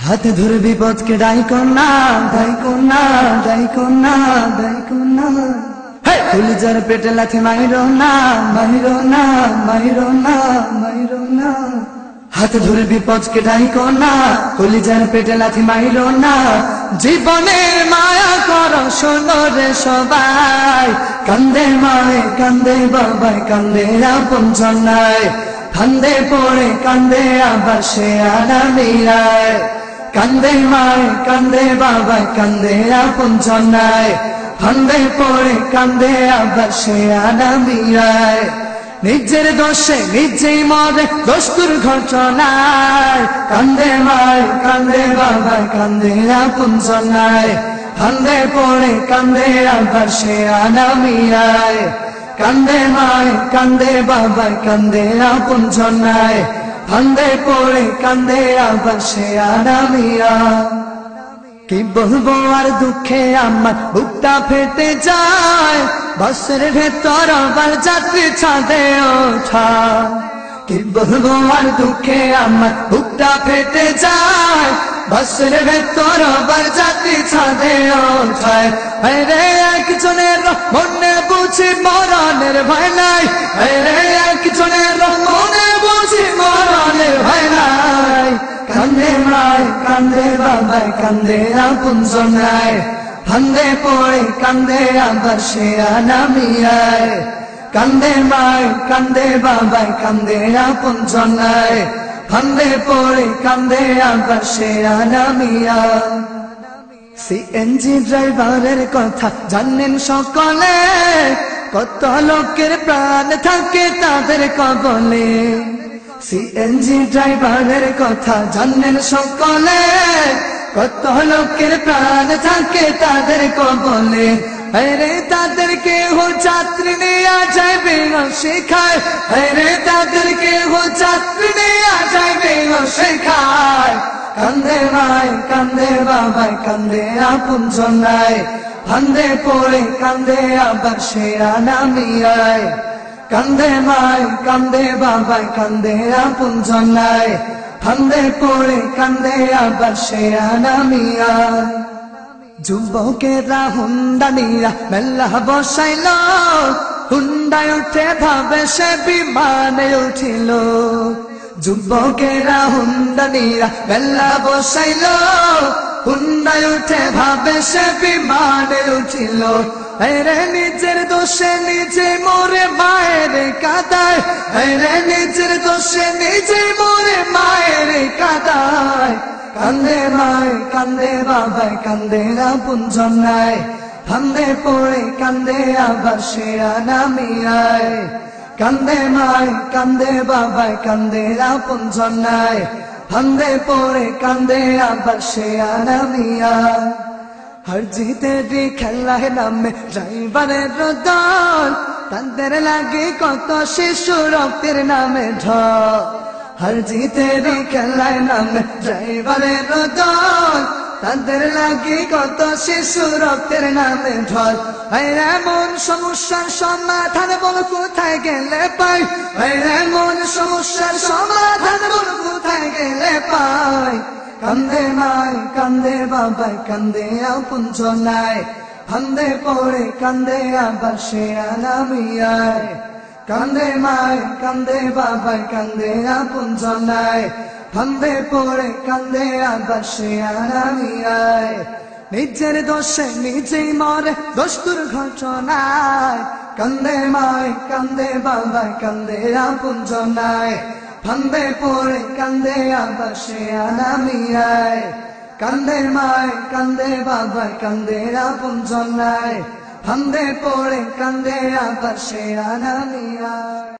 হাতে ধরে বিপদকে ডাইকো না, ডাইকো না, ডাইকো না, ডাইকো না। কলিজার পেটে লাথি মাইরো না, মাইরো না, মাইরো না, মাইরো না। হাতে ধরে বিপদকে ডাইকো না, কলিজার পেটে লাথি মাইরো না। জীবনের মায়া করো শোনো রে সবাই, কান্দে মায়ে কান্দে বাবাই কান্দে আপনজন নাই। ফান্দে পড়ে কান্দে আবার সে আনামিরায়, কান্দে মায়ে কান্দে বাবাই কান্দে আপনজন নাই। ফান্দে পড়ে কান্দে আবার সে আনামিরায়। নিজের দোষে নিজেই মরে দোষ দুর্ঘটনায়, কান্দে মায়ে কান্দে বাবাই কান্দে আপনজন নাই। ফান্দে পড়ে কান্দে আবার সে আনামিরায়, কান্দে মায়ে কান্দে বাবাই কান্দে আপনজন নাই। ফান্দে পড়ে কান্দে আবার সে আনামিরায়। কি বলবো আর দুঃখে আমার বুকটা ফেটে যায়, বাসের ভেতর আবার যাত্রী ছাদে ওঠা। কি বলবো আর দুঃখে আমার বুকটা ফেটে যায়, বাসের ভেতর আবার যাত্রী ছাদে ওঠায়। রে একজনের মনে বুঝি মরণের ভয় নাই, রে একজনের মনে বুঝি মরণের ভয় নাই। কান্দে মায়ে কান্দে বাবাই কান্দে আপনজন নাই। ফান্দে পড়ে কান্দে আবার সে আনামিরায়, কান্দে মায়ে কান্দে বাবাই কান্দে আপনজন নাই। ফান্দে পড়ে কান্দে আবার সে আনামিরায়। সিএনজি ড্রাইভারের কথা জানেন সকলে, কত লোকের প্রাণ থাকে তাদের কবলে। সিএনজি ড্রাইভারের কথা জানেন সকলে, কত লোকের প্রাণ থাকে তাদের কবলে। রে তাদেরকে হো যাত্রী নিয়ে যাইবে শেখায়, রে তাদেরকে হো যাত্রী নিয়ে যাইবে শেখায়। কান্দে মায়ে কান্দে বাবাই কান্দে আপনজন নাই। ফান্দে পড়ে কান্দে আবার সে আনামিরায়, কান্দে মায়ে কান্দে বাবাই কান্দে আপনজন নাই। ফান্দে পড়ে কান্দে আবার সে আনামিরায়। যুবকেরা হুন্ডা নিয়া মেলা বসাইল, হুন্ডায় উঠে ভাবে সে বিমানে উঠিল। যুবকেরা হুন্ডা নিয়া মেলা বসাইল, হুন্ডায় উঠে ভাবে সে বিমানে উঠিল। রে নিজের দোষে নিজে মোরে মায়ের কাদায়, রে নিজের দোষে নিজে মোরে মায়ের কাদায়। কান্দে মায়ে কান্দে বাবাই কান্দে আপনজন নাই। ফান্দে পড়ে কান্দে আবার সে আনামিরায়, কান্দে মায়ে কান্দে বাবাই কান্দে আপনজন নাই। ফান্দে পড়ে কান্দে আবার সে আনামিরায়। हर जीते दी खेला है नामे ड्राइवरेर दल, ताদের লাগে কত শিশু রক্তের নামে ঢল। हर जीते दी खेला है नामे ड्राइवरेर दल, ताদের লাগে কত শিশু রক্তের নামে ঢল। এমন সমস্যার সমাধান বল কোথায় গেলে পাই, এমন সমস্যার সমাধান বল কোথায় গেলে পাই। কান্দে মায়ে কান্দে বাবাই কান্দে আপনজন নাই। ফান্দে পড়ে কান্দে আবার সে আনামিরায়, কান্দে মায়ে কান্দে বাবাই কান্দে আপনজন নাই। ফান্দে পড়ে কান্দে আবার সে আনামিরায়। নিজের দোষে নিজেই মরে দোষ দুর্ঘটনায়, কান্দে মায়ে কান্দে বাবাই কান্দে আপনজন নাই। ফান্দে পড়ে কান্দে আবার সে আনামিরায়, কান্দে মায়ে কান্দে বাবাই কান্দে আপনজন নাই। ফান্দে পড়ে কান্দে আবার সে আনামিরায়।